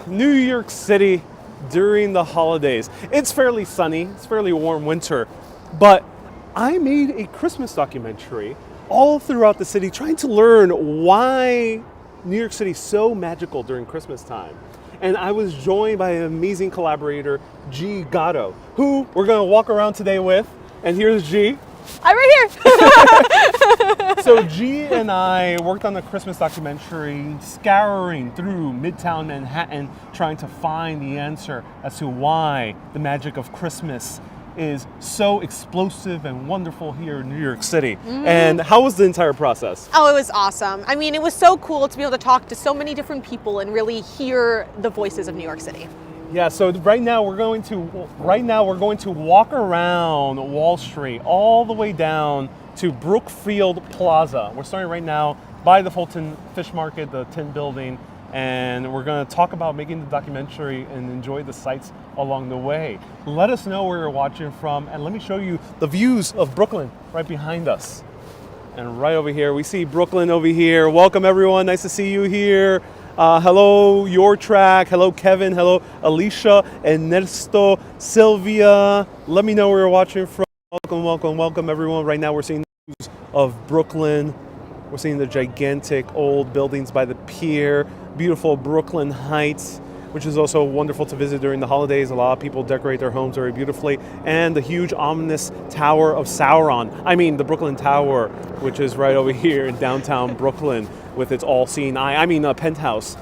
New York City during the holidays. It's fairly sunny, it's fairly warm winter, but I made a Christmas documentary all throughout the city trying to learn why New York City is so magical during Christmas time. And I was joined by an amazing collaborator, Gatto, who we're going to walk around today with. And here's G. I'm right here. So G and I worked on the Christmas documentary, scouring through Midtown Manhattan, trying to find the answer as to why the magic of Christmas is so explosive and wonderful here in New York City. And how was the entire process? Oh, it was awesome. I mean, it was so cool to be able to talk to so many different people and really hear the voices of New York City. Yeah, so right now we're going to walk around Wall Street all the way down to Brookfield Plaza. We're starting right now by the Fulton Fish Market, the Tin Building, and we're going to talk about making the documentary and enjoy the sights along the way. Let us know where you're watching from, and let me show you the views of Brooklyn right behind us. And right over here, we see Brooklyn over here. Welcome everyone, nice to see you here. Hello, Your Track. Hello, Kevin. Hello, Alicia, Ernesto, Sylvia. Let me know where you're watching from. Welcome everyone. Right now we're seeing the views of Brooklyn. We're seeing the gigantic old buildings by the pier. Beautiful Brooklyn Heights, which is also wonderful to visit during the holidays. A lot of people decorate their homes very beautifully. And the huge ominous Tower of Sauron. I mean, the Brooklyn Tower, which is right over here in downtown Brooklyn with its all-seeing eye. I mean, a penthouse.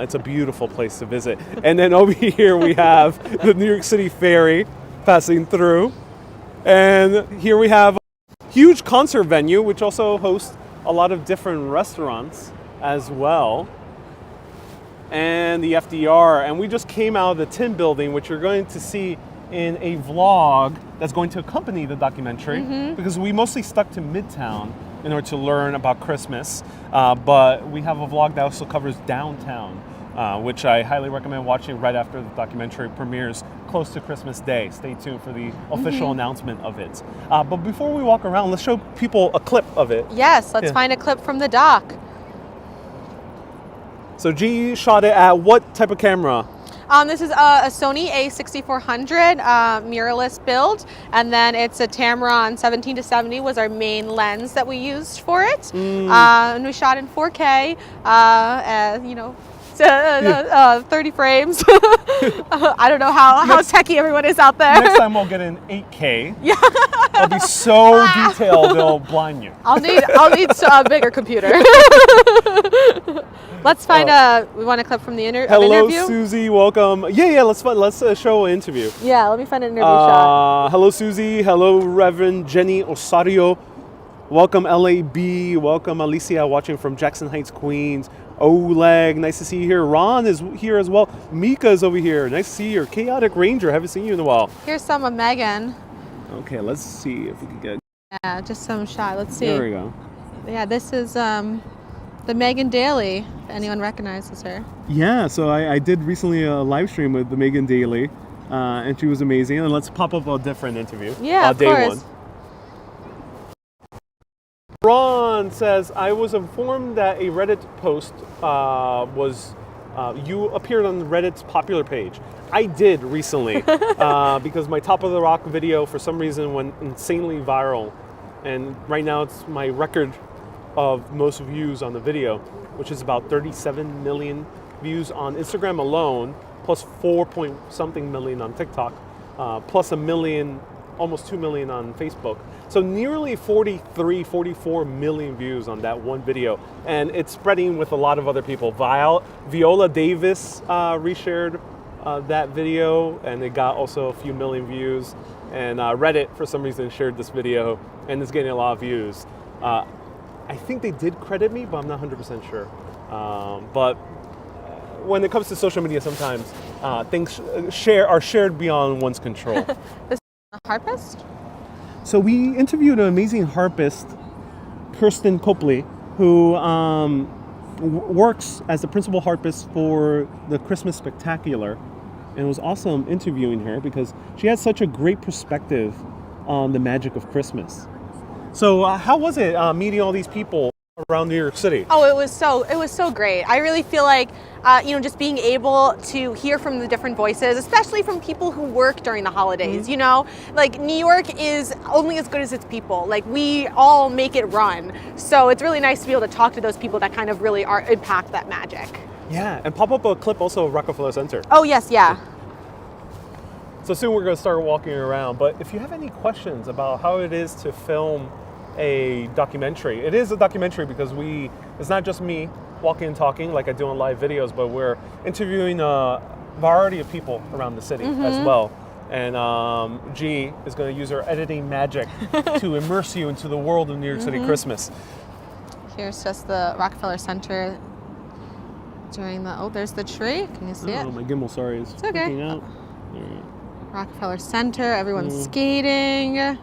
It's a beautiful place to visit. And then over here we have the New York City Ferry passing through. And here we have a huge concert venue, which also hosts a lot of different restaurants as well. And the FDR, and we just came out of the Tin Building, which you're going to see in a vlog that's going to accompany the documentary, because we mostly stuck to Midtown in order to learn about Christmas, but we have a vlog that also covers downtown, which I highly recommend watching right after the documentary premieres close to Christmas Day. Stay tuned for the official announcement of it. But before we walk around, let's show people a clip of it. Yes, let's find a clip from the doc. So G shot it at what type of camera? This is a Sony A6400 mirrorless build, and then it's a Tamron 17-70 was our main lens that we used for it. And we shot in 4K, 30 frames. I don't know how techie everyone is out there. Next time we'll get an 8K. Yeah. It'll be so detailed they'll blind you. I'll need a bigger computer. Let's find we want a clip from the interview. Hello, Susie. Welcome. Yeah. Let's show an interview. Yeah, let me find an interview shot. Hello, Susie. Hello, Reverend Jenny Osario. Welcome, LAB. Welcome, Alicia, watching from Jackson Heights, Queens. Oleg, nice to see you here. Ron is here as well. Mika is over here. Nice to see you. Chaotic Ranger, haven't seen you in a while. Here's some of Megan. Okay, let's see if we can get. Yeah, just some shot. Let's see. There we go. Yeah, this is the Megan Daly, if anyone recognizes her. Yeah, so I did recently a live stream with the Megan Daly, and she was amazing. And let's pop up a different interview. Yeah, of day course. 1. Ron says, I was informed that a Reddit post you appeared on Reddit's popular page. I did recently, because my Top of the Rock video for some reason went insanely viral. And right now it's my record of most views on the video, which is about 37 million views on Instagram alone, plus 4-point-something million on TikTok, plus a million, almost 2 million on Facebook. So nearly 44 million views on that one video. And it's spreading with a lot of other people. Viola Davis reshared that video, and it got also a few million views. And Reddit, for some reason, shared this video, and it's getting a lot of views. I think they did credit me, but I'm not 100% sure. But when it comes to social media, sometimes things are shared beyond one's control. This is a harpist? So we interviewed an amazing harpist, Kirsten Copley, who works as the principal harpist for the Christmas Spectacular. And it was awesome interviewing her because she has such a great perspective on the magic of Christmas. So how was it meeting all these people? around New York City? Oh, it was so great. I really feel like, just being able to hear from the different voices, especially from people who work during the holidays. Like New York is only as good as its people. Like we all make it run. So it's really nice to be able to talk to those people that kind of really impact that magic. Yeah, and pop up a clip also of Rockefeller Center. Oh yes, yeah. So soon we're going to start walking around, but if you have any questions about how it is to film a documentary, it is a documentary because it's not just me walking and talking like I do on live videos, but we're interviewing a variety of people around the city as well. And G is going to use her editing magic to immerse you into the world of New York City Christmas. Here's just the Rockefeller Center during there's the tree. Can you see it? Oh, my gimbal, sorry, is okay. out. Rockefeller Center, everyone's skating.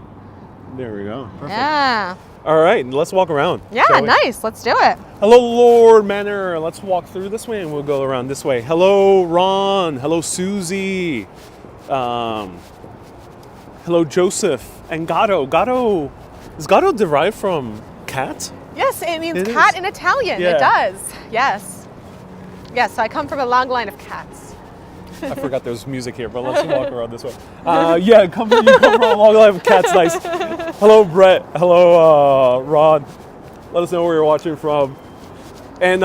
There we go. Perfect. Yeah. All right, let's walk around. Yeah, nice. Let's do it. Hello, Lord Manor. Let's walk through this way and we'll go around this way. Hello, Ron. Hello, Susie. Hello, Joseph. And Gatto. Is Gatto derived from cat? Yes, it means cat in Italian. Yeah. It does. Yes. Yes, so I come from a long line of cats. I forgot there's music here, but let's walk around this way. You come from a long line of cats. Nice. Hello, Brett. Hello, Ron. Let us know where you're watching from. And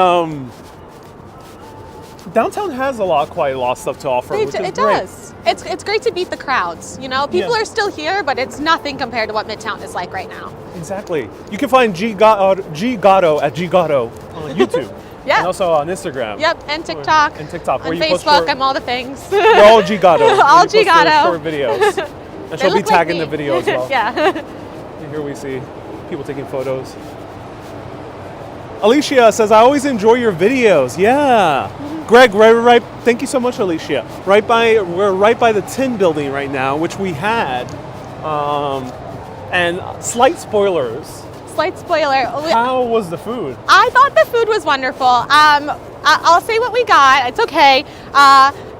downtown has quite a lot of stuff to offer. It does. It's great to beat the crowds. People are still here, but it's nothing compared to what Midtown is like right now. Exactly. You can find G Gatto at G Gatto on YouTube. Yeah. And also on Instagram. Yep, and TikTok. And TikTok. On Facebook, I'm all the things. We're all G Gatto. All G Gatto. Short videos. And she'll be tagging the video as well. Yeah. Here we see people taking photos. Alicia says, I always enjoy your videos. Yeah. Greg, right. Thank you so much, Alicia. We're right by the Tin Building right now, which we had. And slight spoilers. How was the food? I thought the food was wonderful. I'll say what we got. It's okay.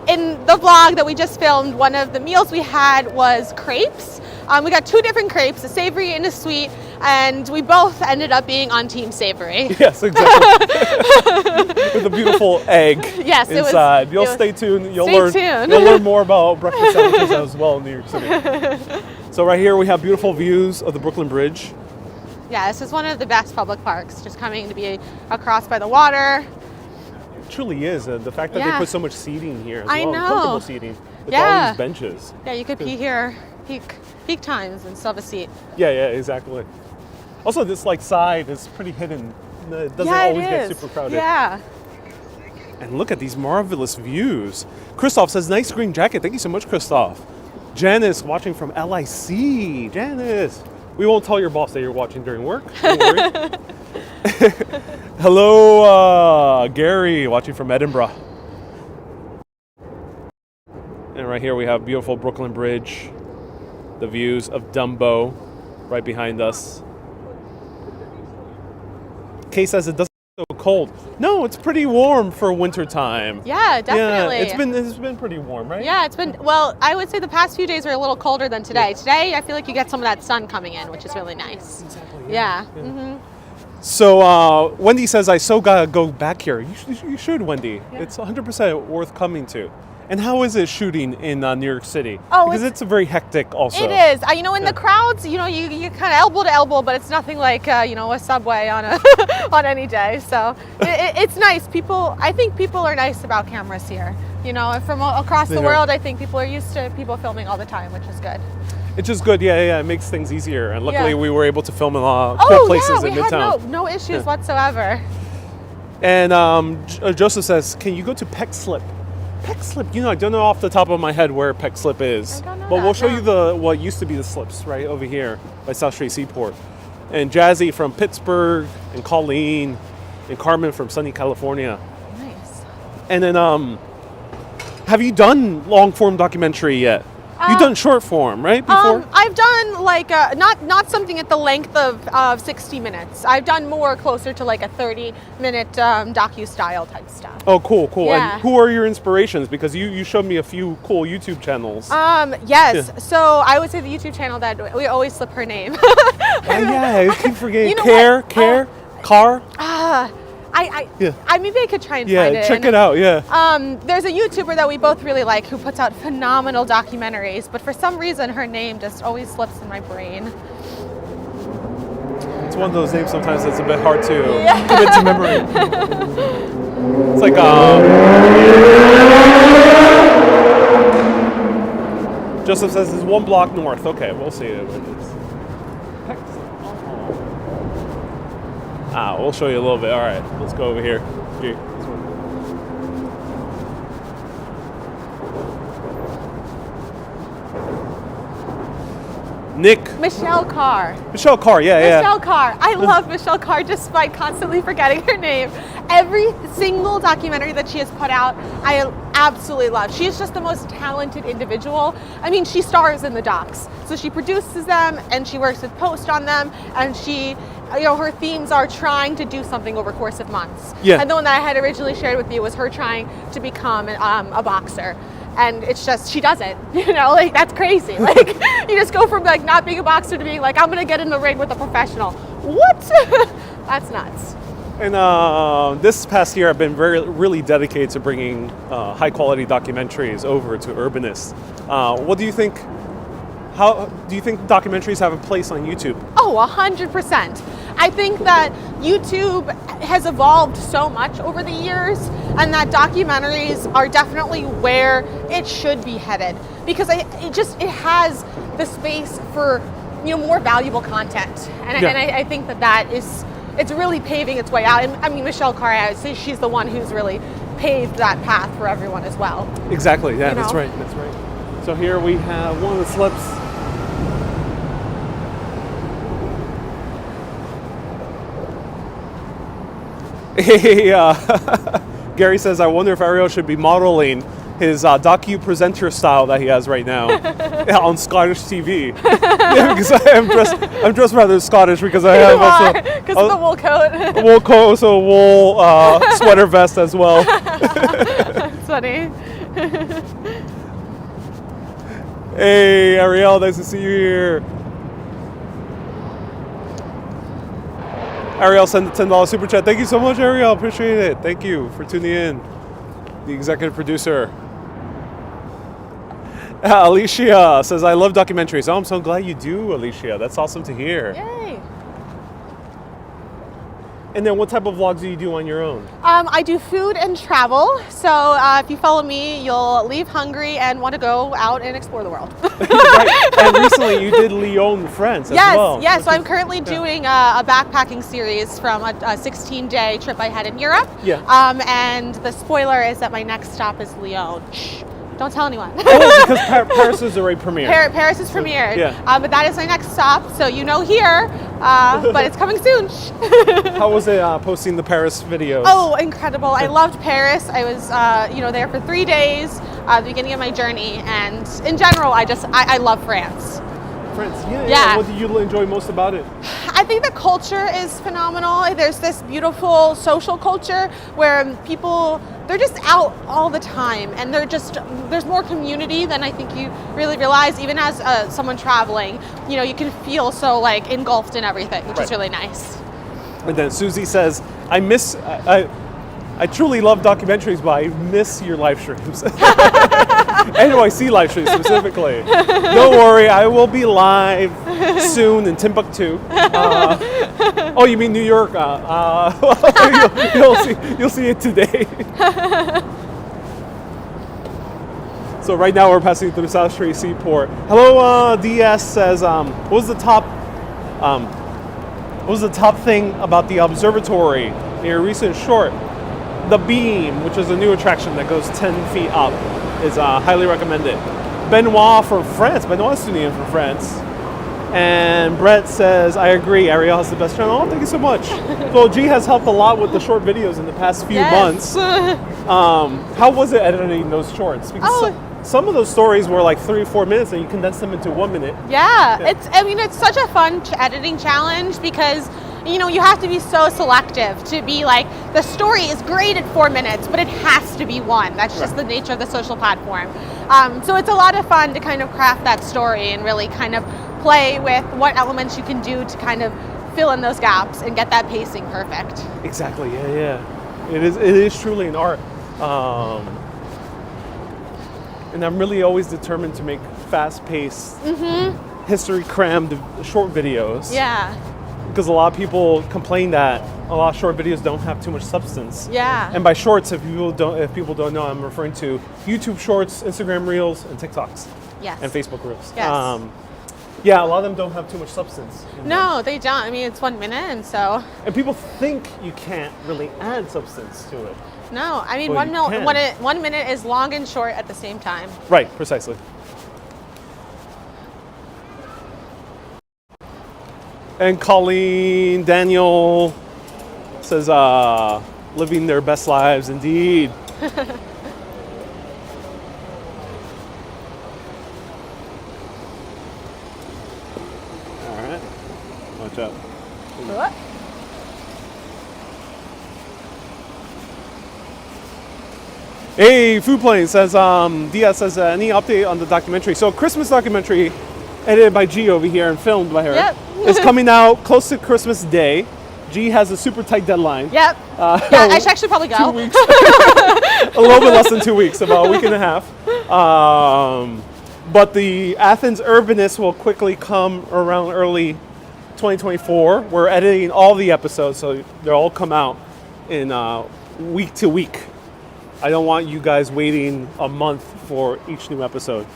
In the vlog that we just filmed, one of the meals we had was crepes. We got 2 different crepes, a savory and a sweet, and we both ended up being on Team Savory. Yes, exactly. With a beautiful egg inside. Stay tuned. You'll learn more about breakfast sandwiches as well in New York City. So right here we have beautiful views of the Brooklyn Bridge. Yeah, this is one of the best public parks, just coming to be across by the water. It truly is. The fact that they put so much seating here as well. I know. Comfortable seating with all these benches. Yeah, you could pee here peak times and still have a seat. Yeah, exactly. Also, this side is pretty hidden. It doesn't always get super crowded. Yeah. And look at these marvelous views. Christoph says, nice green jacket. Thank you so much, Christoph. Janice watching from LIC. Janice. We won't tell your boss that you're watching during work. Don't worry. Hello, Gary, watching from Edinburgh. And right here we have beautiful Brooklyn Bridge. The views of Dumbo right behind us. Kay says it doesn't get so cold. No, it's pretty warm for winter time. Yeah, definitely. Yeah, it's been pretty warm, right? Yeah, it's been, well, I would say the past few days were a little colder than today. Today, I feel like you get some of that sun coming in, which is really nice. Exactly. Yeah. Mm-hmm. So Wendy says, I so gotta go back here. You should, Wendy. Yeah. It's 100% worth coming to. And how is it shooting in New York City? Oh, because it's very hectic also. It is. In the crowds, you kind of elbow to elbow, but it's nothing like, a subway on a on any day. So it's nice. I think people are nice about cameras here. From across the world, I think people are used to people filming all the time, which is good. It's just good, yeah. It makes things easier. And luckily we were able to film in cool places in Midtown. Had no issues whatsoever. And Joseph says, can you go to Peck Slip? Peck Slip, I don't know off the top of my head where Peck Slip is. But we'll show you what used to be the slips right over here by South Street Seaport. And Jazzy from Pittsburgh, and Colleen, and Carmen from sunny California. Nice. And then, have you done long form documentary yet? You've done short form, right? Before? I've done not something at the length of 60 minutes. I've done more closer to a 30-minute docu-style type stuff. Oh, cool. Yeah. And who are your inspirations? Because you showed me a few cool YouTube channels. Yes. Yeah. So I would say the YouTube channel that we always slip her name. I keep forgetting. Care. Car? maybe I could try and find Yeah, it. check it out, yeah. There's a YouTuber that we both really like who puts out phenomenal documentaries, but for some reason her name just always slips in my brain. It's one of those names sometimes that's a bit hard to commit to memory. It's like, Joseph says it's 1 block north. Okay, we'll see what it is. We'll show you a little bit. All right, let's go over here. Gee, this one. Nick. Michelle Carr. Michelle Carr, yeah. Michelle Carr. I love Michelle Carr despite constantly forgetting her name. Every single documentary that she has put out, I absolutely love. She is just the most talented individual. I mean, she stars in the docs. So she produces them and she works with post on them, and she, her themes are trying to do something over the course of months. Yeah. And the one that I had originally shared with you was her trying to become a boxer. And it's just, she does it, that's crazy. Like, you just go from like not being a boxer to being like, I'm gonna get in the ring with a professional. What? That's nuts. And this past year, I've been really dedicated to bringing high quality documentaries over to Urbanist. What do you think? How do you think documentaries have a place on YouTube? Oh, 100%. I think that YouTube has evolved so much over the years, and that documentaries are definitely where it should be headed, because it has the space for more valuable content, and I think that it's really paving its way out. And I mean, Michelle Carr, I would say she's the one who's really paved that path for everyone as well. Exactly. Yeah, that's right. So here we have one of the slips. Hey, Gary says, I wonder if Ariel should be modeling his docu-presenter style that he has right now on Scottish TV. Yeah, because I'm dressed rather Scottish because I have also... Because of the wool coat. Wool coat, also wool sweater vest as well. That's funny. Hey, Ariel, nice to see you here. Ariel sent a $10 super chat. Thank you so much, Ariel. Appreciate it. Thank you for tuning in. The executive producer. Alicia says, I love documentaries. Oh, I'm so glad you do, Alicia. That's awesome to hear. Yay. And then what type of vlogs do you do on your own? I do food and travel. So if you follow me, you'll leave hungry and want to go out and explore the world. Right. And recently you did Lyon, France as well. Yes. So I'm currently doing a backpacking series from a 16-day trip I had in Europe. Yeah. And the spoiler is that my next stop is Lyon. Shh. Don't tell anyone. Oh, because Paris is already premiered. Paris is premiered. Yeah. But that is my next stop, so here. But it's coming soon. How was it posting the Paris videos? Oh, incredible! I loved Paris. I was, there for 3 days, the beginning of my journey, and in general, I love France. France, yeah. What do you enjoy most about it? I think the culture is phenomenal. There's this beautiful social culture where people, they're just out all the time, and there's more community than I think you really realize. Even as someone traveling, you can feel so like engulfed in everything, which is really nice. And then Susie says, I truly love documentaries, but I miss your live streams. NYC live streams specifically. Don't worry, I will be live soon in Timbuktu. Oh, you mean New York? You'll see it today. So right now we're passing through South Street Seaport. Hello, DS says, what was the top thing about the observatory in your recent short? The Beam, which is a new attraction that goes 10 feet up, is highly recommended. Benoit from France. Benoit's tuning in from France. And Brett says, I agree, Ariel has the best channel. Oh, thank you so much. So G has helped a lot with the short videos in the past few months. How was it editing those shorts? Because some of those stories were like 3 or 4 minutes and you condensed them into 1 minute. Yeah. It's such a fun editing challenge because you have to be so selective to be like, the story is great at 4 minutes, but it has to be one. That's just the nature of the social platform. So it's a lot of fun to kind of craft that story and really kind of play with what elements you can do to kind of fill in those gaps and get that pacing perfect. Exactly. Yeah. It is truly an art. And I'm really always determined to make fast-paced, history crammed short videos. Yeah. Because a lot of people complain that a lot of short videos don't have too much substance. Yeah. And by shorts, if people don't know, I'm referring to YouTube Shorts, Instagram Reels, and TikToks. Yes. And Facebook Reels. Yes. Yeah, a lot of them don't have too much substance. No, they don't. I mean, it's 1 minute, and so. And people think you can't really add substance to it. No, I mean, Well, you can. 1 minute is long and short at the same time. Right, precisely. And Colleen Daniel says, living their best lives indeed. All right, watch out. What? Hey, Food Plane says, Diaz says, any update on the documentary? So, Christmas documentary edited by G over here and filmed by her. Yep. It's coming out close to Christmas Day. G has a super tight deadline. Yep. Yeah, I should actually probably go. 2 weeks. A little bit less than 2 weeks, about a week and a half. But the Athens Urbanist will quickly come around early 2024. We're editing all the episodes, so they'll all come out in week to week. I don't want you guys waiting a month for each new episode.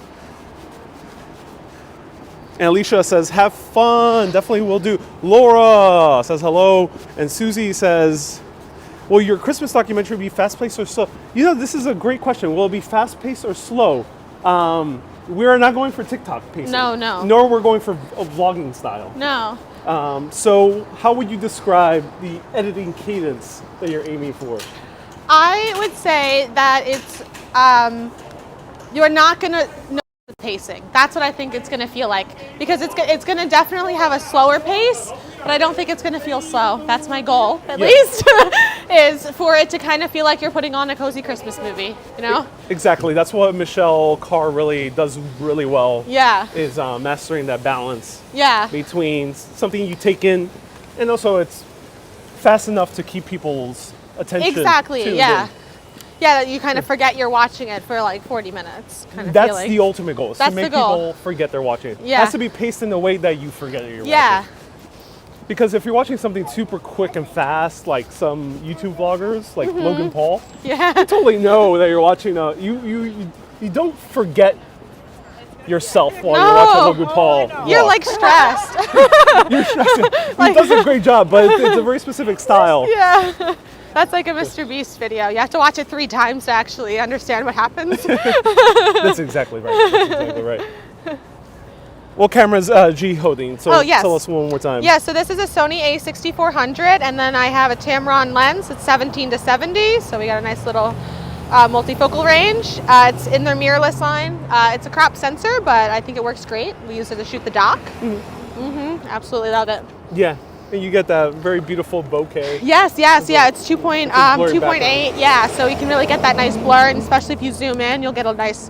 And Alicia says, have fun. Definitely will do. Laura says hello. And Susie says, will your Christmas documentary be fast-paced or slow? You know, this is a great question. Will it be fast-paced or slow? We are not going for TikTok pacing. No. Nor we're going for a vlogging style. No. So how would you describe the editing cadence that you're aiming for? I would say that it's, you're not going to know the pacing. That's what I think it's going to feel like. Because it's going to definitely have a slower pace, but I don't think it's going to feel slow. That's my goal, at least, is for it to kind of feel like you're putting on a cozy Christmas movie, you know? Exactly. That's what Michelle Carr really does really well. Yeah. Is mastering that balance. Yeah. Between something you take in, and also it's fast enough to keep people's attention. Exactly, tuned yeah. in. Yeah, that you kind of forget you're watching it for like 40 minutes. Kind of That's feeling. the ultimate goal, is to That's make the goal. people forget they're watching it. Yeah. It has to be paced in a way that you forget that you're Yeah. watching. Because if you're watching something super quick and fast, like some YouTube vloggers, like Logan Paul, Yeah. you totally know that you're watching you don't forget yourself while you're watching Logan Paul vlog. You're like stressed. You're stressing. He does a great job, but it's a very specific style. Yeah. That's like a Mr. Beast video. You have to watch it 3 times to actually understand what happens. That's exactly right. What camera's G holding? So yes. Tell us one more time. Yeah, so this is a Sony a6400, and then I have a Tamron lens. It's 17-70, so we got a nice little multifocal range. It's in their mirrorless line. It's a crop sensor, but I think it works great. We use it to shoot the dock. Absolutely love it. Yeah, and you get that very beautiful bokeh. Yes, yeah, it's 2.8, background. yeah, so you can really get that nice blur, and especially if you zoom in, you'll get a nice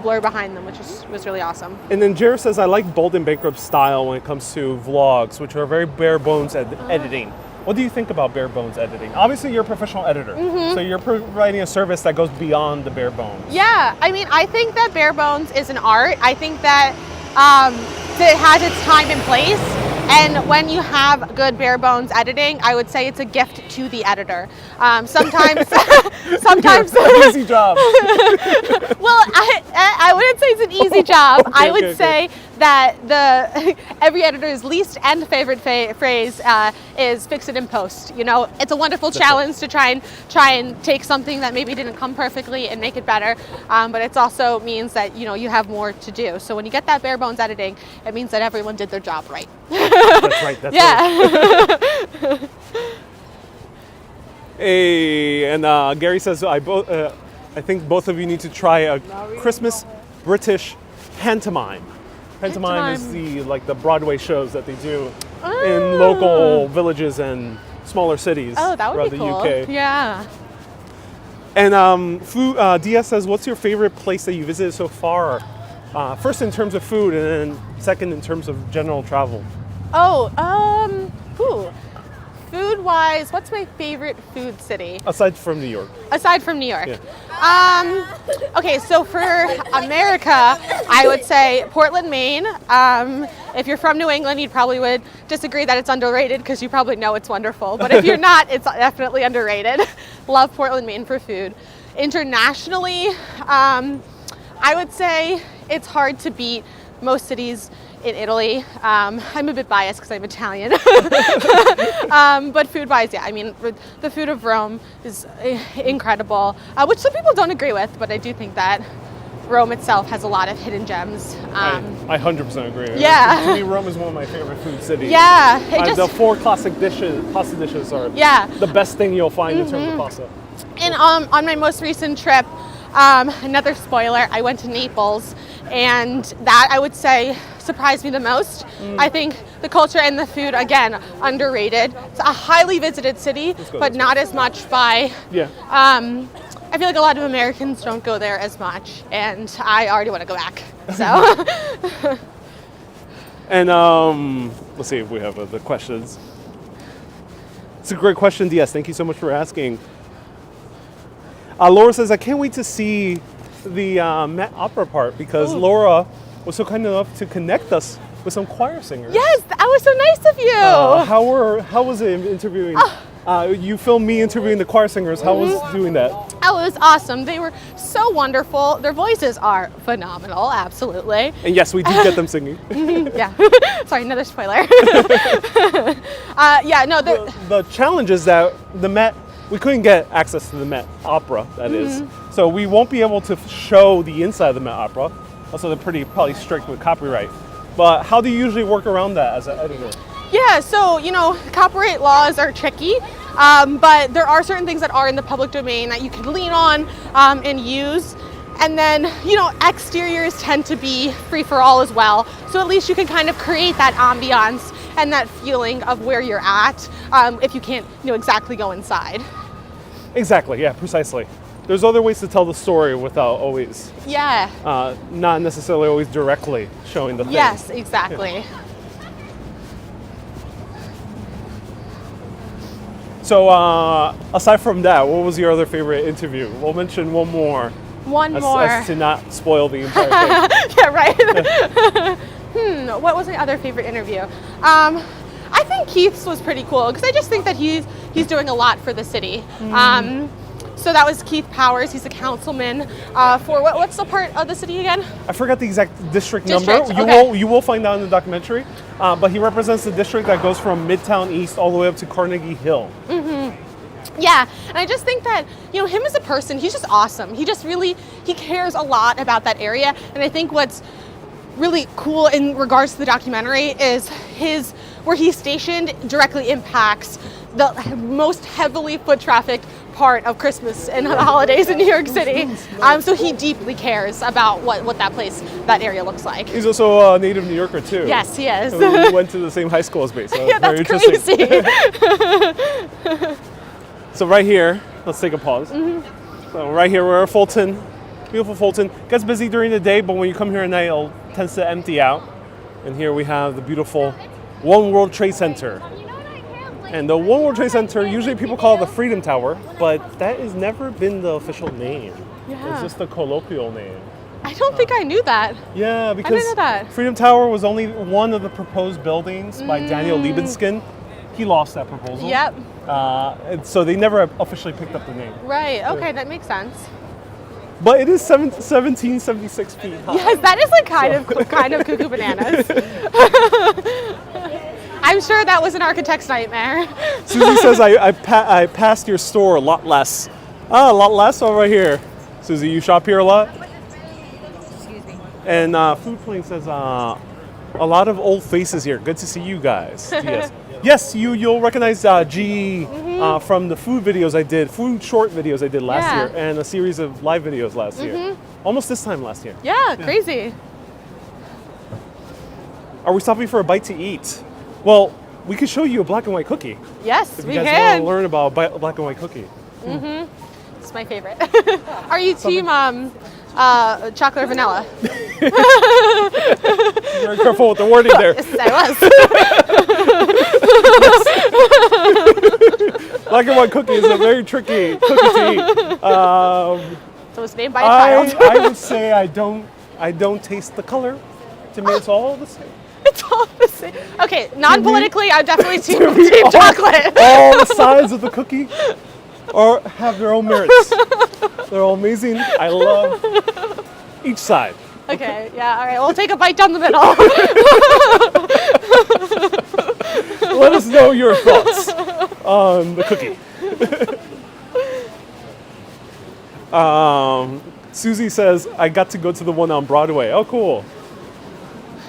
blur behind them, which was really awesome. And then Jared says, I like Bold and Bankrupt style when it comes to vlogs, which are very bare bones editing. What do you think about bare bones editing? Obviously, you're a professional editor, so you're providing a service that goes beyond the bare bones. Yeah, I mean, I think that bare bones is an art. I think that it has its time and place. And when you have good bare bones editing, I would say it's a gift to the editor. Sometimes, Easy job. Well, I wouldn't say it's an easy job. I would say that every editor's least and favorite phrase is fix it in post. You know, it's a wonderful challenge to try and take something that maybe didn't come perfectly and make it better. But it also means that you have more to do. So when you get that bare bones editing, it means that everyone did their job right. That's right. That's right. Hey, and Gary says, I think both of you need to try a Christmas British pantomime. Pantomime is the Broadway shows that they do in local villages and smaller cities that would around be the cool. UK. Yeah. And Diaz says, what's your favorite place that you visited so far? First in terms of food, and then second in terms of general travel. Food-wise, what's my favorite food city? Aside from New York. Aside from New York. Yeah. Okay, so for America, I would say Portland, Maine. If you're from New England, you probably would disagree that it's underrated because you probably know it's wonderful. But if you're not, it's definitely underrated. Love Portland, Maine for food. Internationally, I would say it's hard to beat most cities in Italy. I'm a bit biased because I'm Italian. But food-wise, yeah, I mean, the food of Rome is incredible, which some people don't agree with, but I do think that Rome itself has a lot of hidden gems. I 100% agree. Yeah. To me, Rome is one of my favorite food cities. Yeah. The 4 classic pasta dishes are the best thing you'll find in terms of pasta. And on my most recent trip, another spoiler, I went to Naples, and that, I would say, surprised me the most. I think the culture and the food, again, underrated. It's a highly visited city, but not as much by... Yeah. I feel like a lot of Americans don't go there as much, and I already want to go back, so... And let's see if we have other questions. It's a great question, DS. Thank you so much for asking. Laura says, I can't wait to see the Met Opera part because Laura was so kind enough to connect us with some choir singers. Yes, that was so nice of you. How was it interviewing? You filmed me interviewing the choir singers. How was doing that? Oh, it was awesome. They were so wonderful. Their voices are phenomenal, absolutely. And yes, we did get them singing. Yeah. Sorry, another spoiler. The challenge is that the Met, we couldn't get access to the Met Opera, that is. So we won't be able to show the inside of the Met Opera. Also, they're probably strict with copyright. But how do you usually work around that as an editor? Yeah, so, copyright laws are tricky, but there are certain things that are in the public domain that you can lean on and use. And then, exteriors tend to be free for all as well. So at least you can kind of create that ambiance and that feeling of where you're at if you can't, exactly go inside. Exactly, yeah, precisely. There's other ways to tell the story without always, not necessarily always directly showing the thing. Yes, exactly. Yeah. So, aside from that, what was your other favorite interview? We'll mention one more. As to not spoil the entire thing. Yeah, right. What was my other favorite interview? I think Keith's was pretty cool because I just think that he's doing a lot for the city. So that was Keith Powers. He's a councilman for what's the part of the city again? I forgot the exact district number. Okay. You will find out in the documentary. But he represents the district that goes from Midtown East all the way up to Carnegie Hill. Yeah, and I just think that, him as a person, he's just awesome. He just really, he cares a lot about that area. And I think what's really cool in regards to the documentary is where he's stationed directly impacts the most heavily foot trafficked part of Christmas and the holidays in New York City. So he deeply cares about what that area looks like. He's also a native New Yorker too. Yes, he is. We went to the same high school as me. So yeah, that's crazy. So right here, let's take a pause. So right here we're at Fulton, beautiful Fulton. Gets busy during the day, but when you come here at night, it tends to empty out. And here we have the beautiful One World Trade Center. And the One World Trade Center, usually people call it the Freedom Tower, but that has never been the official name. Yeah. It's just the colloquial name. I don't think I knew that. Yeah, because I didn't know that. Freedom Tower was only one of the proposed buildings by Daniel Libeskind. He lost that proposal. Yep. So they never officially picked up the name. Right, okay, that makes sense. But it is 1776 feet high. Yes, that is like kind of cuckoo bananas. I'm sure that was an architect's nightmare. Susie says, I passed your store a lot less. A lot less over here. Susie, you shop here a lot? Excuse me. And Food Plane says, a lot of old faces here. Good to see you guys. Yes. Yes, you'll recognize G from the food short videos I did last year, and a series of live videos last year. Almost this time last year. Yeah, crazy. Are we stopping for a bite to eat? Well, we could show you a black and white cookie. Yes, if we you guys can. want to learn about a black and white cookie. It's my favorite. Are you team chocolate or vanilla? Be very careful with the wording there. Yes, I was. Black and white cookie is a very tricky cookie to eat. So it was named by a I child. would say I don't taste the color. To me, it's all the same. It's all the same. Okay, non-politically, I'm definitely team chocolate. All the sides of the cookie have their own merits. They're all amazing. I love each side. Okay, yeah, all right. We'll take a bite down the middle. Let us know your thoughts on the cookie. Susie says, I got to go to the one on Broadway. Oh, cool.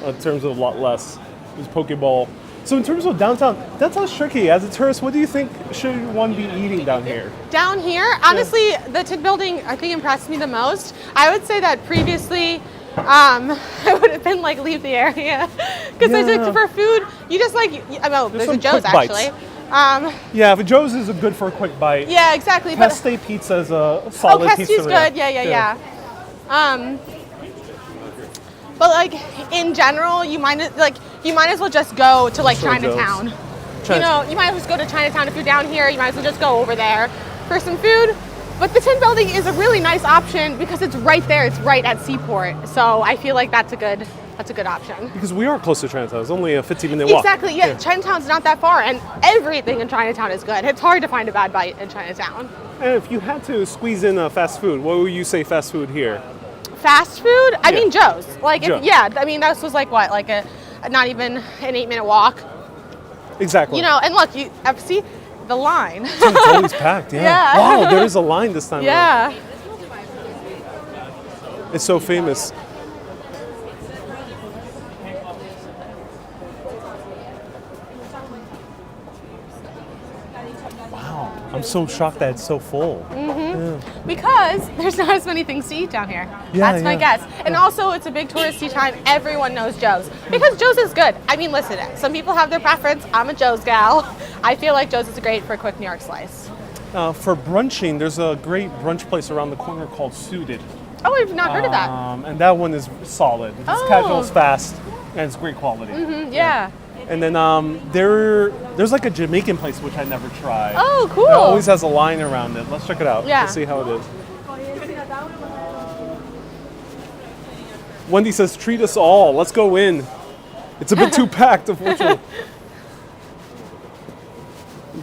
In terms of a lot less. There's Pokeball. So in terms of downtown's tricky. As a tourist, what do you think should one be eating down here? Down here, honestly, the Tin Building, I think, impressed me the most. I would say that previously, I would have been like, leave the area. Because for food, you just like, there's a Joe's actually. Yeah, but Joe's is good for a quick bite. Yeah, exactly. Peste pizza is a solid pizza. Pesty's good. Yeah. But like in general, you might as well just go to like Chinatown. You know, you might as well just go to Chinatown if you're down here. You might as well just go over there for some food. But the Tin Building is a really nice option because it's right there. It's right at Seaport. So I feel like that's a good option. Because we are close to Chinatown. It's only a 15-minute walk. Exactly. Yeah, Chinatown's not that far, and everything in Chinatown is good. It's hard to find a bad bite in Chinatown. And if you had to squeeze in a fast food, what would you say fast food here? Fast food? I mean Joe's. Like, Joe. I mean, this was like what? Like a not even an 8-minute walk. Exactly. You know, and look, you see the line. It's always packed, yeah. Wow, there is a line this time. Yeah. Around. It's so famous. Wow, I'm so shocked that it's so full. Because there's not as many things to eat down here. That's my guess. And also, it's a big touristy time. Everyone knows Joe's. Because Joe's is good. I mean, listen, some people have their preference. I'm a Joe's gal. I feel like Joe's is great for a quick New York slice. For brunching, there's a great brunch place around the corner called Suited. Oh, I've not heard of that. And that one is solid. It's casual, it's fast, and it's great quality. Yeah. And then there's like a Jamaican place which I never tried. Oh, cool. It always has a line around it. Let's check it out. Yeah. Let's see how it is. Wendy says, treat us all. Let's go in. It's a bit too packed, unfortunately.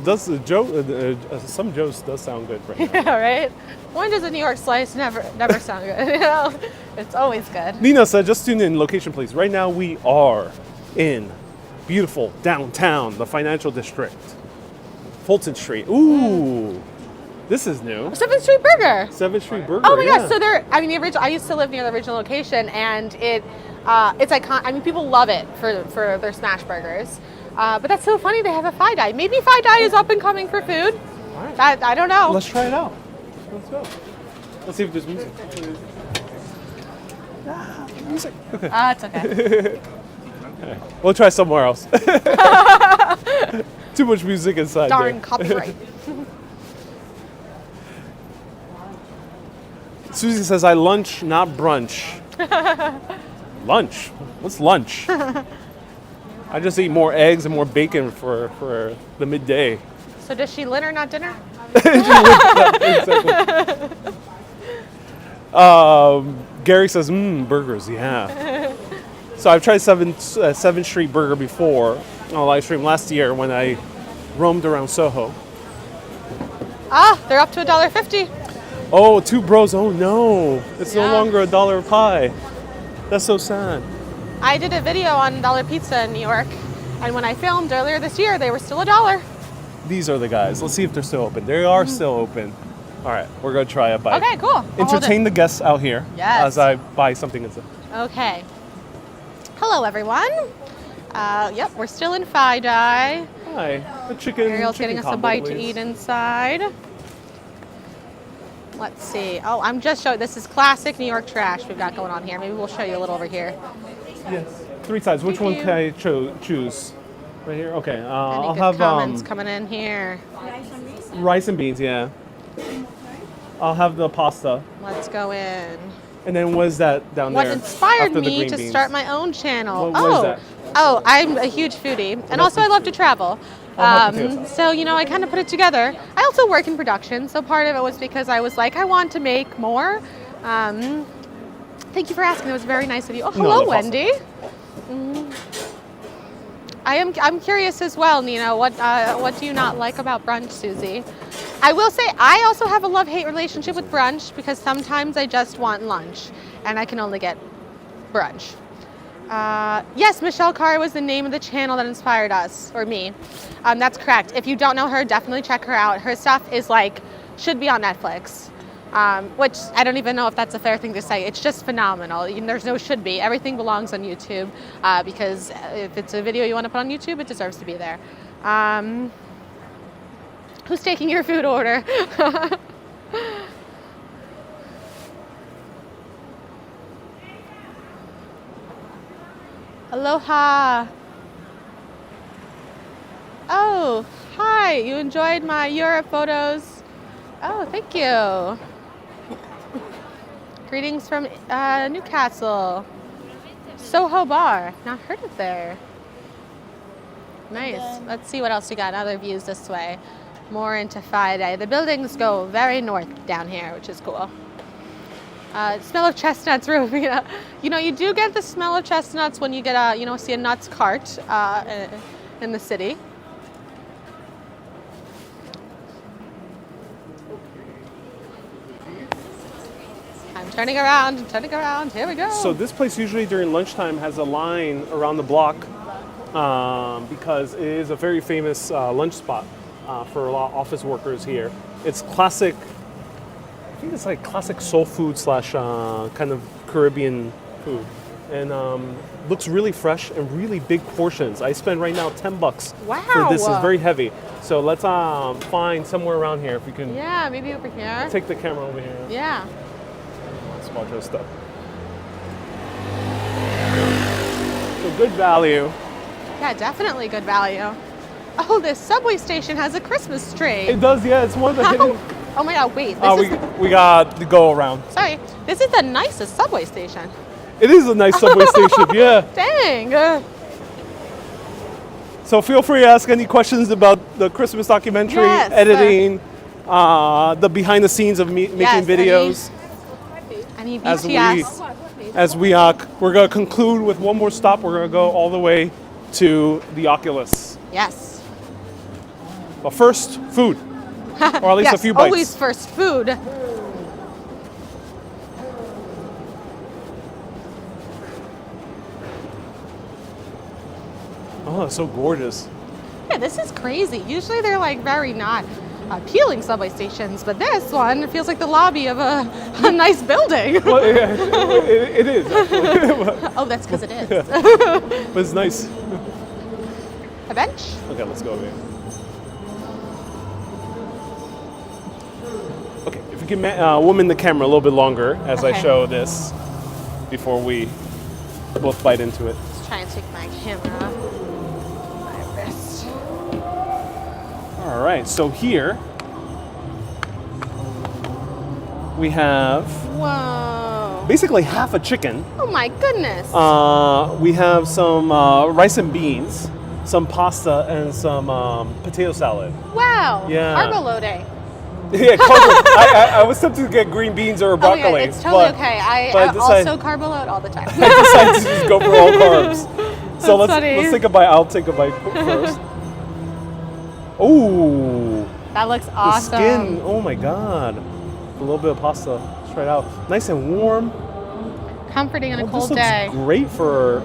Some Joe's does sound good right now. Yeah, right? When does a New York slice never sound good? You know, it's always good. Nina said, just tune in, location please. Right now we are in beautiful downtown, the financial district. Fulton Street. Ooh, this is new. 7th Street Burger. 7th Street Burger. Oh my gosh! So the original. I used to live near the original location, and it's iconic. I mean, people love it for their smash burgers. But that's so funny. They have a Phi Dai. Maybe Phi Dai is up and coming for food. All right. I don't know. Let's try it out. Let's go. Let's see if there's music. Music. Okay. It's okay. We'll try somewhere else. Too much music inside. Darn there. copyright. Susie says, I lunch, not brunch. Lunch? What's lunch? I just eat more eggs and more bacon for the midday. So does she dinner, not dinner? Exactly. Gary says, burgers, yeah. So I've tried 7th Street Burger before on a live stream last year when I roamed around Soho. They're up to $1.50. Oh, two bros. Oh no, it's no Yeah. longer $1 a pie. That's so sad. I did a video on Dollar Pizza in New York, and when I filmed earlier this year, they were still $1. These are the guys. Let's see if they're still open. They are still open. All right, we're gonna try a bite. Okay, cool. I'll hold Entertain the guests out here Yes. as I buy something. Okay. Hello, everyone. Yep, we're still in Phi Dai. Hi, a chicken. Ariel's chicken getting us a combo, bite to please. eat inside. Let's see. Oh, I'm just showing. This is classic New York trash we've got going on here. Maybe we'll show you a little over here. Yes. 3 sides. Which one Thank can I choose? Right here. Okay. Any I'll good have comments coming in here? rice and beans. Yeah. I'll have the pasta. Let's go in. And then what is that down What there? inspired after the me green to beans? start my own channel? What is that? Oh, I'm a huge foodie, and also I love to travel. So I kind of put it together. I also work in production, so part of it was because I was like, I want to make more. Thank you for asking. That was very nice of you. Oh, hello, no problem. Wendy. I'm curious as well, Nina. What do you not like about brunch, Susie? I will say I also have a love-hate relationship with brunch because sometimes I just want lunch, and I can only get brunch. Yes, Michelle Carr was the name of the channel that inspired us, or me. That's correct. If you don't know her, definitely check her out. Her stuff is should be on Netflix, which I don't even know if that's a fair thing to say. It's just phenomenal. There's no should be. Everything belongs on YouTube because if it's a video you want to put on YouTube, it deserves to be there. Who's taking your food order? Aloha. Oh, hi. You enjoyed my Europe photos? Oh, thank you. Greetings from Newcastle. Soho Bar. Not heard of there. Nice. Let's see what else we got. Other views this way. More into Friday. The buildings go very north down here, which is cool. Smell of chestnuts, Rubina. You do get the smell of chestnuts when you get see a nuts cart in the city. I'm turning around. Here we go. So this place usually during lunchtime has a line around the block because it is a very famous lunch spot for a lot of office workers here. It's classic. I think it's like classic soul food / kind of Caribbean food, and looks really fresh and really big portions. I spend right now $10 for this. It's very heavy. So let's find somewhere around here if we can. Yeah, maybe over here. Take the camera over here. Yeah. Let's watch our stuff. So good value. Yeah, definitely good value. Oh, this subway station has a Christmas tree. It does, yeah. It's one of the hidden. Oh my God! Wait. We got to go around. Sorry, this is the nicest subway station. It is a nice subway station, yeah. Dang. So feel free to ask any questions about the Christmas documentary, Yes. editing, the behind the scenes of making videos. Any As BTS. we're gonna conclude with one more stop. We're gonna go all the way to the Oculus. Yes. But first, food, or at least yes, a few bites. always first food. Oh, it's so gorgeous. Yeah, this is crazy. Usually they're very not appealing subway stations, but this one feels like the lobby of a nice building. Well, yeah, it is. Actually. Oh, that's because it is. But it's nice. A bench? Okay, let's go over here. Okay, if you can woman the camera a little bit longer as I Okay. show this before we both bite into it. Let's try and take my camera off my wrist. All right, so here we have Whoa. basically half a chicken. Oh my goodness. We have some rice and beans, some pasta, and some potato salad. Wow. Yeah. Carbo loading. Yeah, carbo. I was tempted to get green beans or broccoli. Oh, yeah, it's totally but okay. I decided- also carbo load all the time. I decided to just go for all carbs. So That's funny. let's take a bite. I'll take a bite first. Ooh, That looks the awesome. skin. Oh my god. A little bit of pasta straight out. Nice and warm. Comforting on a This cold looks day. great for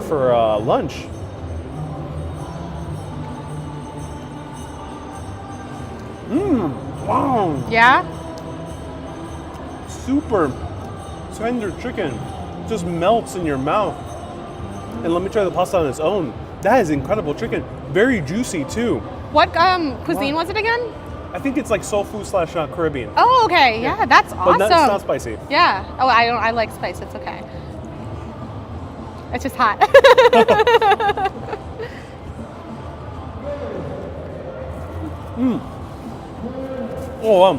lunch. Wow. Yeah? Super tender chicken. Just melts in your mouth. And let me try the pasta on its own. That is incredible chicken. Very juicy too. What cuisine was it again? I think it's like soul food / Caribbean. Oh, okay. Yeah, that's awesome. But it's not spicy. Yeah. Oh, I like spice. It's okay. It's just hot. Oh,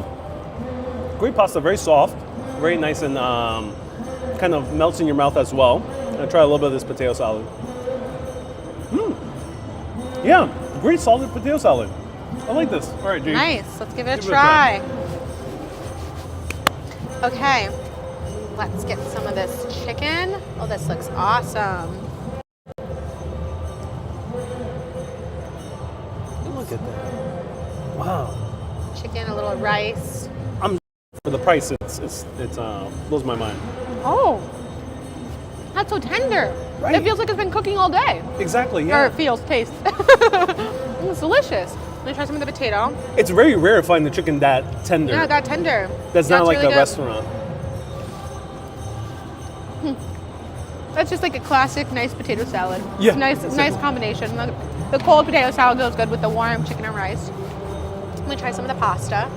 great pasta. Very soft. Very nice and kind of melts in your mouth as well. I'll try a little bit of this potato salad. Yeah, great solid potato salad. I like this. All right, G. Nice. Let's give it a Give it a try. Okay. Let's get some of this chicken. Oh, this looks awesome. Look at that. Wow. Chicken, a little rice. For the price, it blows my mind. Oh, that's so tender. Right. It feels like it's been cooking all day. Exactly, Or yeah. it feels, taste. It's delicious. Let me try some of the potato. It's very rare to find the chicken that tender. Yeah, that tender. That's not like really a good. restaurant. That's just like a classic nice potato salad. Yeah, It's nice, exactly. nice combination. The cold potato salad goes good with the warm chicken and rice. Let me try some of the pasta.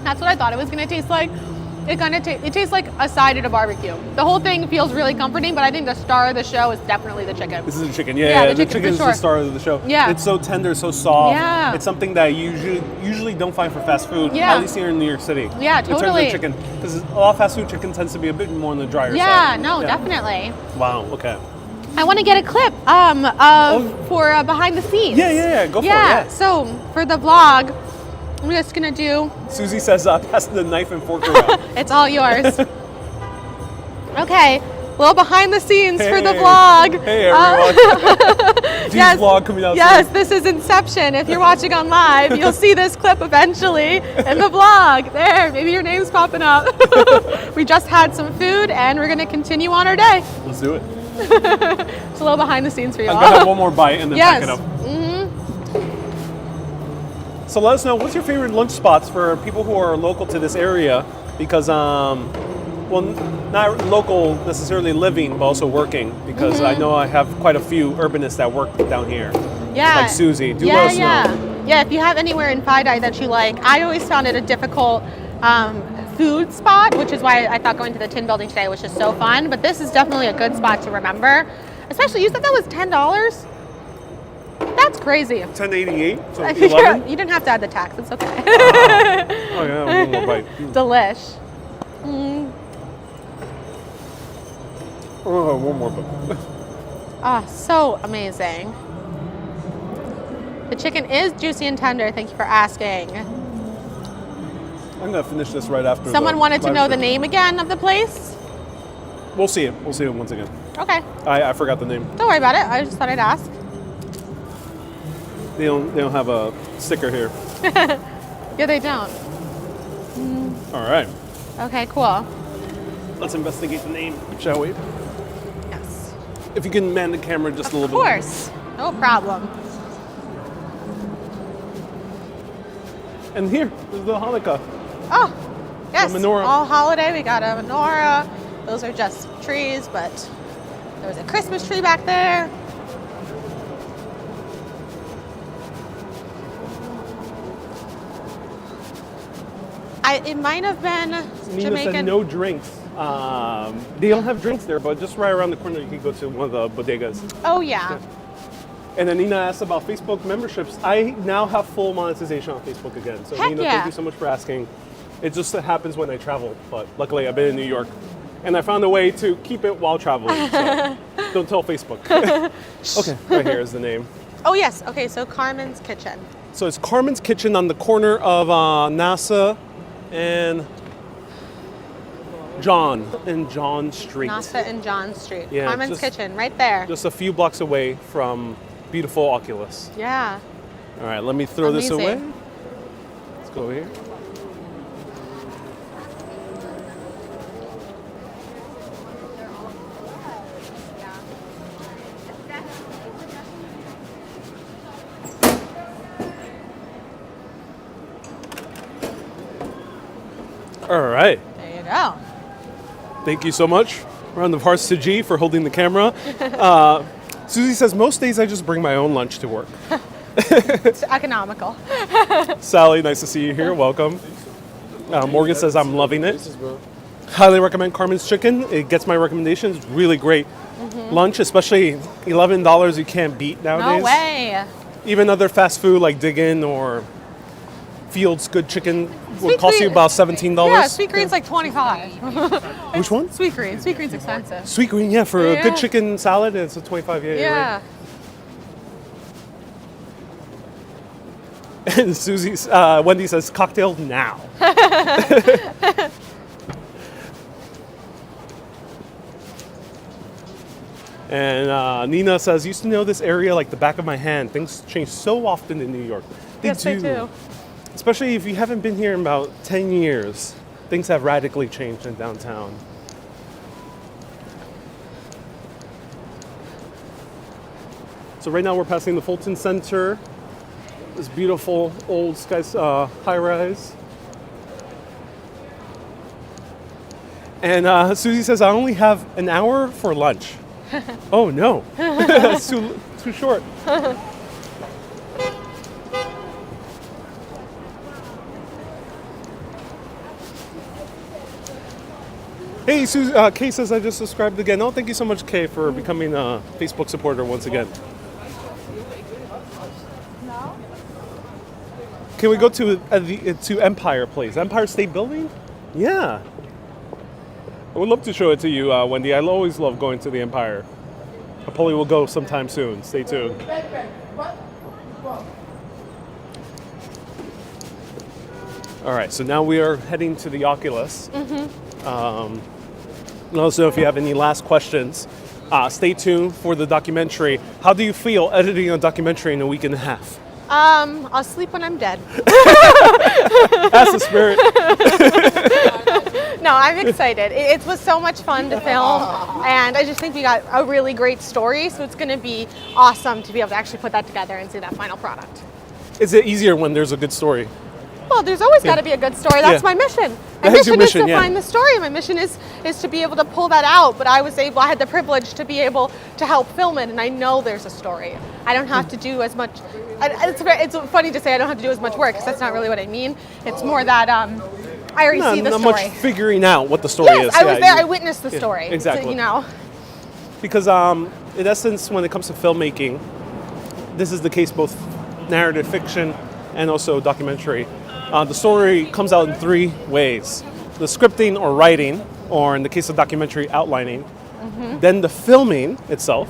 That's what I thought it was gonna taste like. It tastes like a side at a barbecue. The whole thing feels really comforting, but I think the star of the show is definitely the chicken. This is the chicken. Yeah, Yeah, the the chicken, chicken is for the sure. star of the show. Yeah. It's so tender, so soft. Yeah. It's something that you usually don't find for fast food, Yeah. at least here in New York City. Yeah, In terms totally. of chicken. Because a lot of fast food chicken tends to be a bit more on the drier Yeah, side. no, definitely. Wow, okay. I want to get a clip for behind the scenes. Yeah, go for it. Yeah. So for the vlog, I'm just gonna do. Susie says, pass the knife and fork around. It's all yours. Okay, a little behind the scenes for the Hey. vlog. Hey, everyone. G's vlog coming out Yes, soon. this is Inception. If you're watching on live, you'll see this clip eventually in the vlog. There, maybe your name's popping up. We just had some food and we're gonna continue on our day. Let's do it. It's a little behind the scenes for you I'm all. gonna have one more bite and then Yes. pack it up. So let us know, what's your favorite lunch spots for people who are local to this area? Because, well, not local necessarily living, but also working. Because I know I have quite a few urbanists that work down here. Yeah. Like Susie. Do let us know. Yeah, if you have anywhere in Fidei that you like, I always found it a difficult food spot, which is why I thought going to the Tin Building today was just so fun. But this is definitely a good spot to remember. Especially, you said that was $10? That's crazy. 1088, so 11. You didn't have to add the tax, it's okay. Oh yeah, one more bite. Delish. Oh, one more bite. Oh, so amazing. The chicken is juicy and tender, thank you for asking. I'm gonna finish this right after. Someone the wanted to live know the stream. name again of the place? We'll see it. We'll see it once again. Okay, I forgot the name. don't worry about it. I just thought I'd ask. They don't have a sticker here. Yeah, they don't. All right. Okay, cool. Let's investigate the name, shall we? Yes. If you can man the camera just a Of little bit. course. No problem. And here is the Hanukkah. Oh, yes. The menorah. All holiday. We got a menorah. Those are just trees, but there was a Christmas tree back there. It might have been Nina Jamaican. said no drinks. They don't have drinks there, but just right around the corner you can go to one of the bodegas. Oh, yeah. And then Nina asked about Facebook memberships. I now have full monetization on Facebook again. So Heck Nina, yeah. thank you so much for asking. It just happens when I travel, but luckily I've been in New York. And I found a way to keep it while traveling. So don't tell Facebook. Okay, right here is the name. Oh, yes. Okay, so Carmen's Kitchen. So it's Carmen's Kitchen on the corner of NASA and John Street. NASA and John Street. Yeah, Carmen's just- Kitchen, right there. Just a few blocks away from beautiful Oculus. Yeah. All right, let me throw this away. Amazing. Let's go over here. All right. There you go. Thank you so much. Round of hearts to G for holding the camera. Susie says, most days I just bring my own lunch to work. It's economical. Sally, nice to see you here. Welcome. Morgan says, I'm loving it. Highly recommend Carmen's Chicken. It gets my recommendations. Really great lunch, especially $11 you can't beat nowadays. No way. Even other fast food like Dig In or Fields good chicken would Sweet cost you green- about $17. Yeah, sweet green's like 25. Which one? Sweet green. Sweet green's expensive. Sweet green, yeah, for a Yeah. good chicken salad, it's a 25. Yeah, you're right. Yeah. And Wendy says, cocktail now. And Nina says, used to know this area like the back of my hand. Things change so often in New York. Yes, they do. Especially if you haven't been here in about 10 years. Things have radically changed in downtown. So right now we're passing the Fulton Center. This beautiful old high-rise. And Susie says, I only have an hour for lunch. Oh no, that's too short. Hey, Kay says I just subscribed again. Oh, thank you so much, Kay, for becoming a Facebook supporter once again. Can we go to Empire Place, Empire State Building? Yeah. I would love to show it to you, Wendy. I always love going to the Empire. I probably will go sometime soon. Stay tuned. All right, so now we are heading to the Oculus. Also, if you have any last questions, stay tuned for the documentary. How do you feel editing a documentary in a week and a half? I'll sleep when I'm dead. That's the spirit. No, I'm excited. It was so much fun to film, and I just think we got a really great story, so it's going to be awesome to be able to actually put that together and see that final product. Is it easier when there's a good story? Well, there's always got to be a good story. That's my mission. My That is your mission is mission, to yeah. find the story. My mission is to be able to pull that out, but I had the privilege to be able to help film it, and I know there's a story. I don't have to do as much. It's funny to say I don't have to do as much work, because that's not really what I mean. It's more that I already see the not story. much figuring out what the story is. Yes, I was there. you- I witnessed the story. exactly. So, you know. Because in essence, when it comes to filmmaking, this is the case both narrative fiction and also documentary. The story comes out in three ways: the scripting or writing, or in the case of documentary, outlining. Then the filming itself.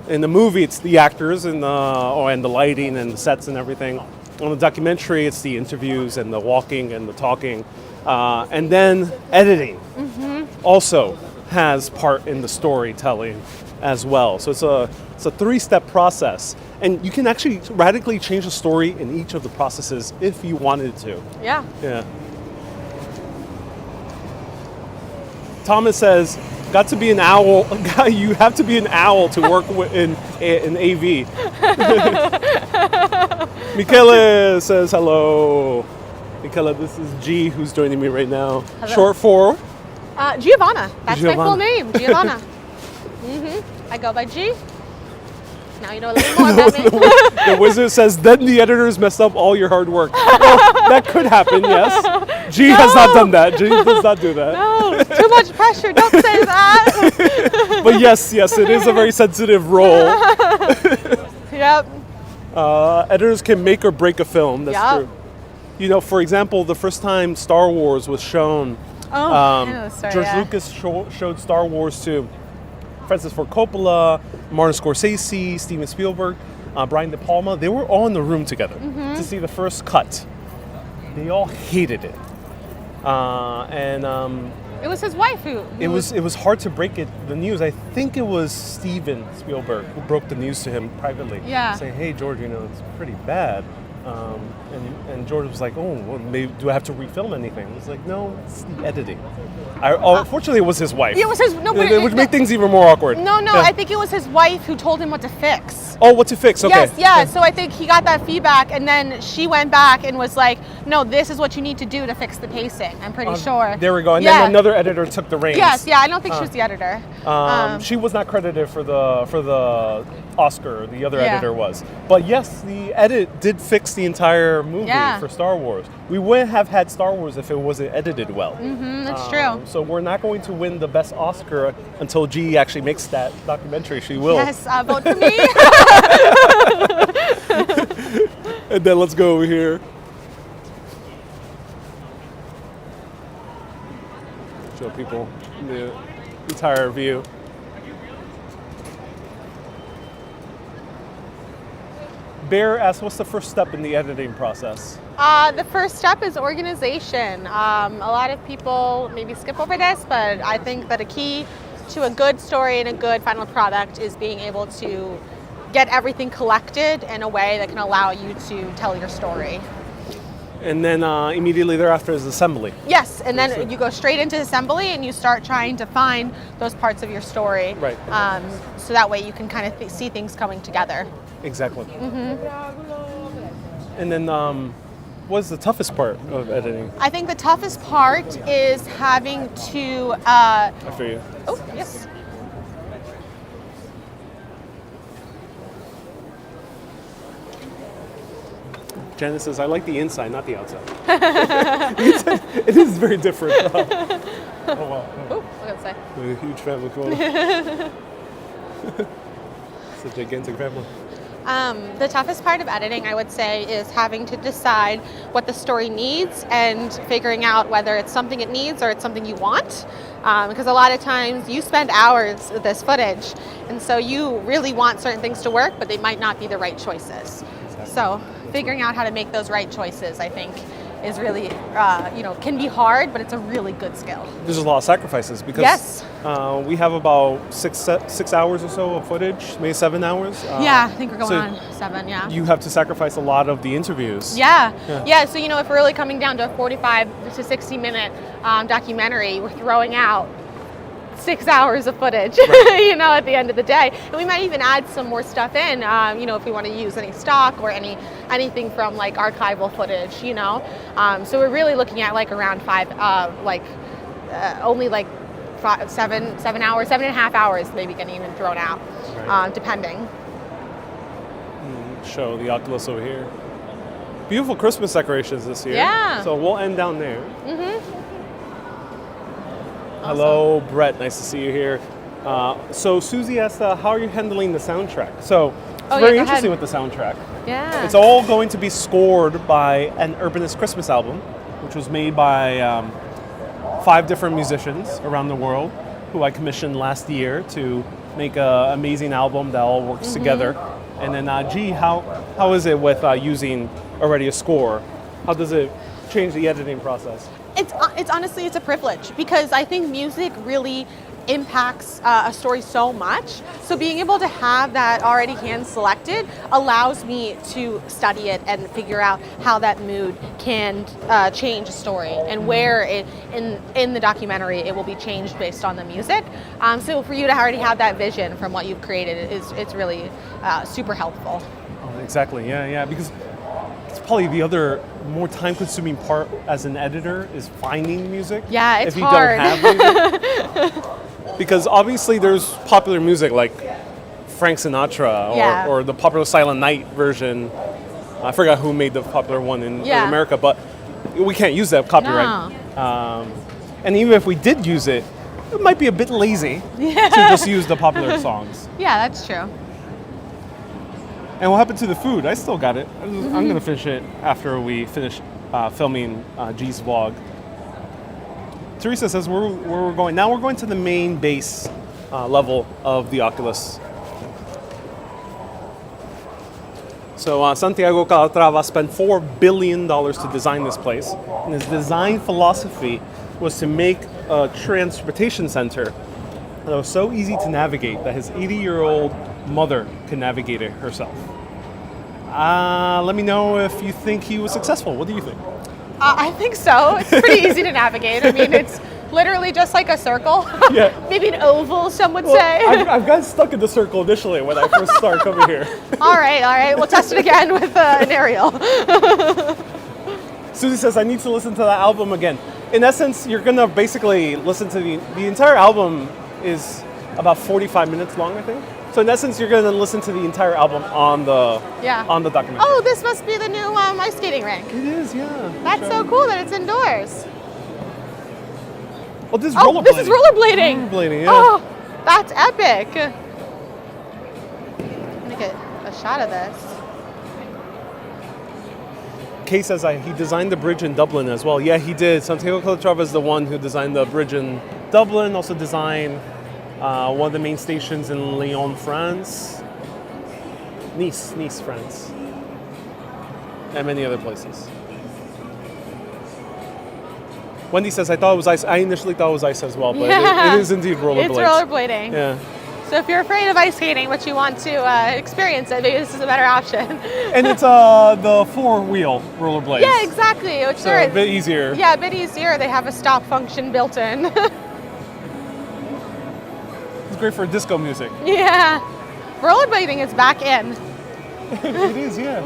In the movie, it's the actors and the lighting and the sets and everything. On the documentary, it's the interviews and the walking and the talking. And then editing also has part in the storytelling as well. So it's a three-step process. And you can actually radically change the story in each of the processes if you wanted to. Yeah. Yeah. Thomas says, got to be an owl. You have to be an owl to work in AV. Michele says hello. Michele, this is G who's joining me right now. Hello. Short for? Giovanna. That's my full Giovanna. name, Giovanna. I go by G. Now you know a little more about me. The wizard says, then the editors messed up all your hard work. Well, that could happen, yes. G has not done that. G does not do that. No, too much pressure. Don't say that. But yes, it is a very sensitive role. Yep. Editors can make or break a film. That's Yup. true. You know, for example, the first time Star Wars was shown, I know the story, George yeah. Lucas showed Star Wars to Francis Ford Coppola, Martin Scorsese, Steven Spielberg, Brian De Palma. They were all in the room together to see the first cut. They all hated it, It was his wife who it was hard to break the news. I think it was Steven Spielberg who broke the news to him privately, Yeah. saying, "Hey George, it's pretty bad." And George was like, "Oh, well, maybe, do I have to refilm anything?" It was like, "No, it's the editing." Unfortunately, it was his wife. It was his which made things even more awkward. No, Yeah. I think it was his wife who told him what to fix. Oh, what to fix? Okay. Yes, yeah. So I think he got that feedback, and then she went back and was like, "No, this is what you need to do to fix the pacing." I'm pretty sure. There we go. And Yeah. then another editor took the reins. Yes, yeah. I don't think she was the editor. She was not credited for the Oscar. The other Yeah. editor was. But yes, the edit did fix the entire movie Yeah. for Star Wars. We wouldn't have had Star Wars if it wasn't edited well. That's true. So we're not going to win the best Oscar until G actually makes that documentary. She will. Yes, vote for me. And then let's go over here. people the entire view. Bear asks, what's the first step in the editing process? The first step is organization. A lot of people maybe skip over this, but I think that a key to a good story and a good final product is being able to get everything collected in a way that can allow you to tell your story. And then immediately thereafter is assembly. Yes, and then you go straight into assembly and you start trying to find those parts of your story. Right. So that way you can kind of see things coming together. Exactly. And then what's the toughest part of editing? I think the toughest part is having to... I feel you. Oh, yes. Janice says, I like the inside, not the outside. It is very different. Oh, wow. Oh, what did I say? We're a huge family. It's a gigantic family. The toughest part of editing, I would say, is having to decide what the story needs and figuring out whether it's something it needs or it's something you want. Because a lot of times you spend hours with this footage, and so you really want certain things to work, but they might not be the right choices. Exactly. So figuring out how to make those right choices, I think, is really, can be hard, but it's a really good skill. There's a lot of sacrifices because Yes. We have about 6 hours or so of footage, maybe 7 hours. Yeah, I think we're going so on 7, yeah. You have to sacrifice a lot of the interviews. Yeah. So, if we're really coming down to a 45 to 60 minute documentary, we're throwing out 6 hours of footage, Right. At the end of the day. And we might even add some more stuff in, if we want to use any stock or anything from like archival footage, So we're really looking at like around 7 hours, 7.5 hours maybe getting even thrown out, Right. depending. Show the Oculus over here. Beautiful Christmas decorations this year. Yeah. So we'll end down there. Mm-hmm. Hello, Brett. Nice to see you here. So Susie asked, how are you handling the soundtrack? So it's very interesting with the soundtrack. Yeah. It's all going to be scored by an Urbanist Christmas album, which was made by 5 different musicians around the world who I commissioned last year to make an amazing album that all works together. And then, G, how is it with using already a score? How does it change the editing process? It's honestly, it's a privilege because I think music really impacts a story so much. So being able to have that already hand selected allows me to study it and figure out how that mood can change a story and where in the documentary it will be changed based on the music. So for you to already have that vision from what you've created, it's really super helpful. Oh, exactly, yeah, because it's probably the other more time-consuming part as an editor is finding music. Yeah, it's if you hard. don't have music. Because obviously there's popular music like Frank Sinatra or the popular Silent Night version. I forgot who made the popular one in America, but we can't use that copyright. No. And even if we did use it, it might be a bit lazy to just use the popular songs. Yeah, that's true. And what happened to the food? I still got it. I'm going to finish it after we finish filming G's vlog. Teresa says where we're going. Now we're going to the main base level of the Oculus. So Santiago Calatrava spent $4 billion to design this place. And his design philosophy was to make a transportation center that was so easy to navigate that his 80-year-old mother could navigate it herself. Let me know if you think he was successful. What do you think? I think so. It's pretty easy to navigate. I mean, it's literally just like a circle. Yeah. Maybe an oval, some would say. I've gotten stuck in the circle initially when I first started coming here. All right. We'll test it again with an aerial. Susie says, I need to listen to that album again. In essence, you're going to basically listen to the entire album is about 45 minutes long, I think. So in essence, you're going to listen to the entire album on the documentary. Oh, this must be the new ice skating rink. It is, yeah. That's so cool that it's indoors. Oh, this is rollerblading. This is rollerblading. Rollerblading, yeah. Oh, that's epic. I'm going to get a shot of this. Kay says he designed the bridge in Dublin as well. Yeah, he did. Santiago Calatrava is the one who designed the bridge in Dublin, also designed one of the main stations in Lyon, France. Nice, France. And many other places. Wendy says, I thought it was ice. I initially thought it was ice as well, but it is indeed rollerblades. It's rollerblading. Yeah. So if you're afraid of ice skating, but you want to experience it, maybe this is a better option. And it's the 4-wheel rollerblades. Yeah, exactly. Which So a bit easier. Yeah, a bit easier. They have a stop function built in. It's great for disco music. Yeah. Rollerblading is back in. It is, yeah.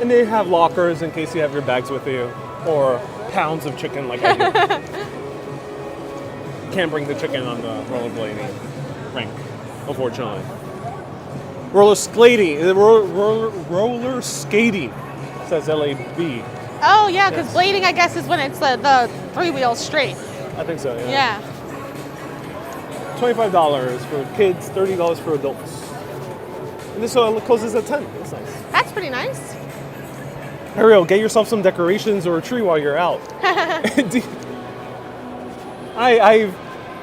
And they have lockers in case you have your bags with you, or pounds of chicken like I do. Can't bring the chicken on the rollerblading rink, unfortunately. Roller skating, roller skating, says LAB. Oh yeah, because blading, I guess, is when it's the 3 wheels straight. I think so, yeah. Yeah. $25 for kids, $30 for adults. And this closes at 10. That's nice. That's pretty nice. Ariel, get yourself some decorations or a tree while you're out.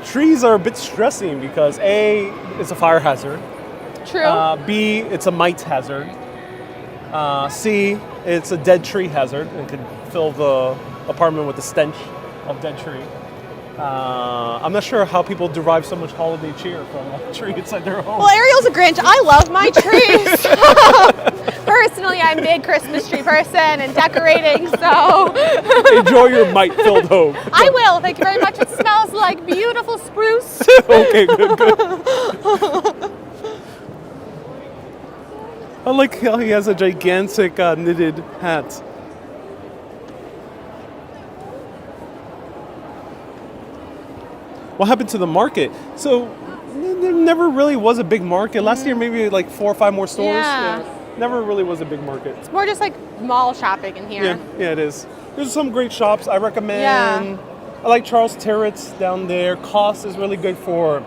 Trees are a bit stressing because A, it's a fire hazard. True. B, it's a mite hazard. C, it's a dead tree hazard and could fill the apartment with the stench of dead tree. I'm not sure how people derive so much holiday cheer from a tree inside their home. Well, Ariel's a Grinch. I love my trees. Personally, I'm a big Christmas tree person and decorating, so. Enjoy your mite-filled home. I will. Thank you very much. It smells like beautiful spruce. Okay, good. I like how he has a gigantic knitted hat. What happened to the market? So there never really was a big market. Last year, maybe like 4 or 5 more stores. Yeah. Never really was a big market. It's more just like mall shopping in here. Yeah, it is. There's some great shops I recommend. Yeah. I like Charles Terrett's down there. Cost is really good for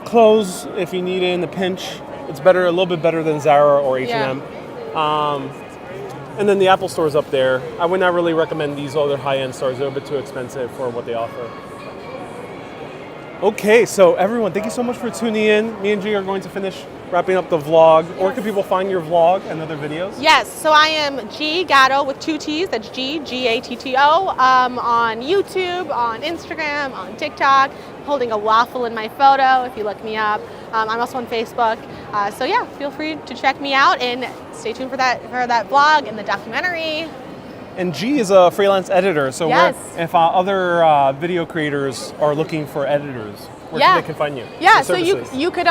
clothes if you need it in a pinch. It's better, a little bit better than Zara or H&M. And then the Apple store's up there. I would not really recommend these other high-end stores. They're a bit too expensive for what they offer. Okay, so everyone, thank you so much for tuning in. Me and G are going to finish wrapping up the vlog. Yes. Where can people find your vlog and other videos? Yes, so I am G Gatto with 2 T's. That's G-A-T-T-O. On YouTube, on Instagram, on TikTok. I'm holding a waffle in my photo if you look me up. I'm also on Facebook. So yeah, feel free to check me out and stay tuned for that vlog and the documentary. And G is a freelance editor, so yes. If other video creators are looking for editors, where they can find you? Yeah, so you could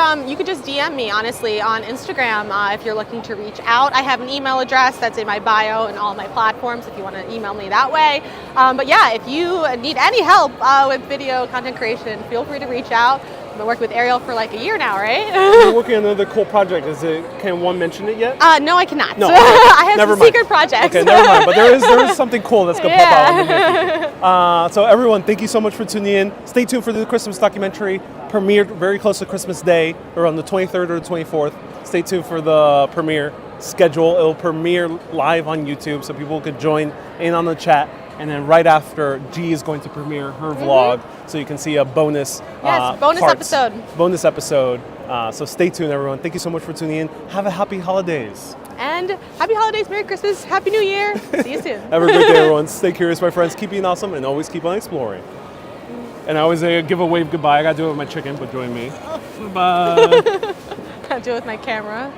just DM me, honestly, on Instagram if you're looking to reach out. I have an email address that's in my bio and all my platforms if you want to email me that way. But yeah, if you need any help with video content creation, feel free to reach out. I've been working with Ariel for like a year now, right? You're working on another cool project. Can one mention it yet? No, I cannot. No, I have some secret projects. Okay, never mind. But there is something cool that's going to pop out. So everyone, thank you so much for tuning in. Stay tuned for the Christmas documentary, premiered very close to Christmas Day, around the 23rd or the 24th. Stay tuned for the premiere schedule. It'll premiere live on YouTube, so people could join in on the chat. And then right after, G is going to premiere her vlog, so you can see a bonus episode. Bonus episode. So stay tuned, everyone. Thank you so much for tuning in. Have a happy holidays. And happy holidays, Merry Christmas, Happy New Year. See you soon. Have a great day, everyone. Stay curious, my friends. Keep being awesome, and always keep on exploring. And I always give a wave goodbye. I got to do it with my chicken, but join me. Bye. I'll do it with my camera.